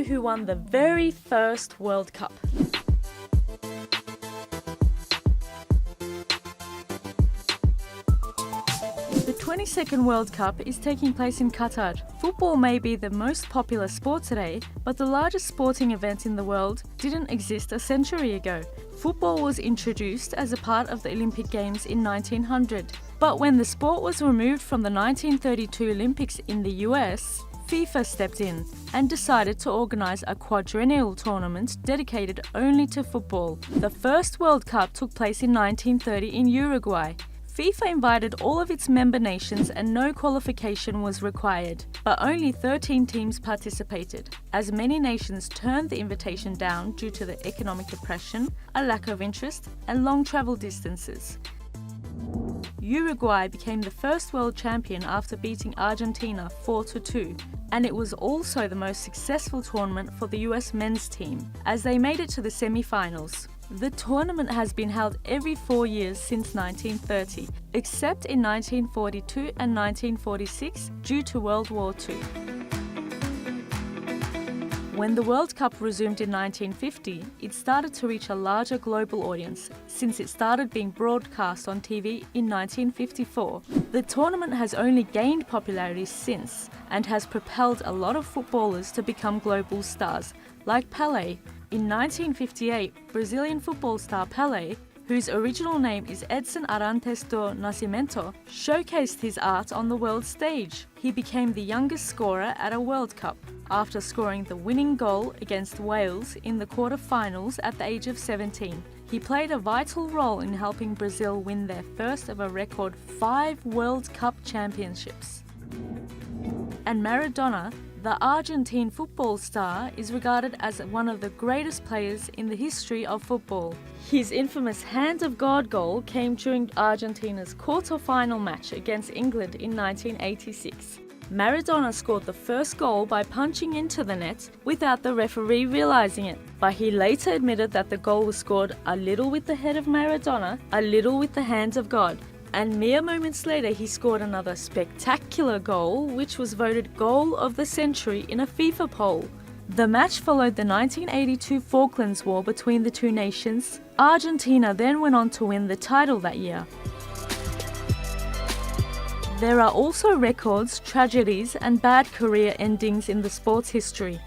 know who won the very first World Cup? The 22nd World Cup is taking place in Qatar. Football may be the most popular sport today, but the largest sporting event in the world didn't exist a century ago. Football was introduced as a part of the Olympic Games in 1900. But when the sport was removed from the 1932 Olympics in the US, FIFA stepped in and decided to organise a quadrennial tournament dedicated only to football. The first World Cup took place in 1930 in Uruguay. FIFA invited all of its member nations and no qualification was required, but only 13 teams participated, as many nations turned the invitation down due to the economic depression, a lack of interest, and long travel distances. Uruguay became the first world champion after beating Argentina 4-2, and it was also the most successful tournament for the US men's team, as they made it to the semi-finals. The tournament has been held every 4 years since 1930, except in 1942 and 1946 due to World War II. When the World Cup resumed in 1950, it started to reach a larger global audience since it started being broadcast on TV in 1954. The tournament has only gained popularity since and has propelled a lot of footballers to become global stars, like Pelé. In 1958, Brazilian football star Pelé, whose original name is Edson Arantes do Nascimento, showcased his art on the world stage. He became the youngest scorer at a World Cup, after scoring the winning goal against Wales in the quarter-finals at the age of 17. He played a vital role in helping Brazil win their first of a record 5 World Cup championships. And Maradona, the Argentine football star, is regarded as one of the greatest players in the history of football. His infamous Hand of God goal came during Argentina's quarter-final match against England in 1986. Maradona scored the first goal by punching into the net without the referee realising it, but he later admitted that the goal was scored a little with the head of Maradona, a little with the hands of God. And mere moments later he scored another spectacular goal, which was voted Goal of the Century in a FIFA poll. The match followed the 1982 Falklands War between the two nations. Argentina then went on to win the title that year. There are also records, tragedies and bad career endings in the sport's history.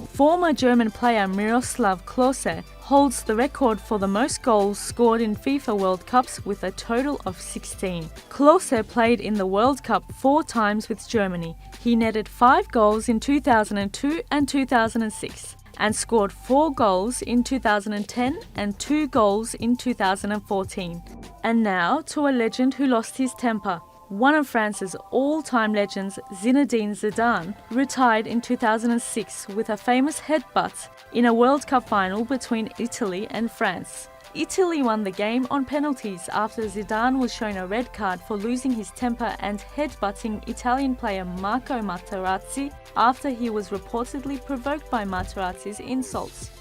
Former German player Miroslav Klose holds the record for the most goals scored in FIFA World Cups with a total of 16. Klose played in the World Cup 4 times with Germany. He netted 5 goals in 2002 and 2006 and scored 4 goals in 2010 and 2 goals in 2014. And now to a legend who lost his temper. One of France's all-time legends, Zinedine Zidane, retired in 2006 with a famous headbutt in a World Cup final between Italy and France. Italy won the game on penalties after Zidane was shown a red card for losing his temper and headbutting Italian player Marco Materazzi after he was reportedly provoked by Materazzi's insults.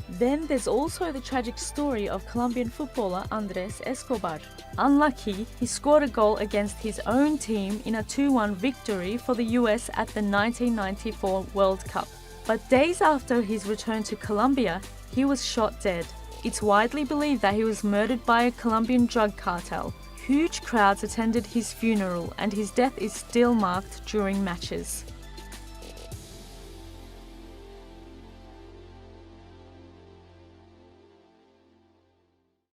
Then there's also the tragic story of Colombian footballer Andrés Escobar. Unlucky, he scored a goal against his own team in a 2-1 victory for the US at the 1994 World Cup. But days after his return to Colombia, he was shot dead. It's widely believed that he was murdered by a Colombian drug cartel. Huge crowds attended his funeral and his death is still marked during matches.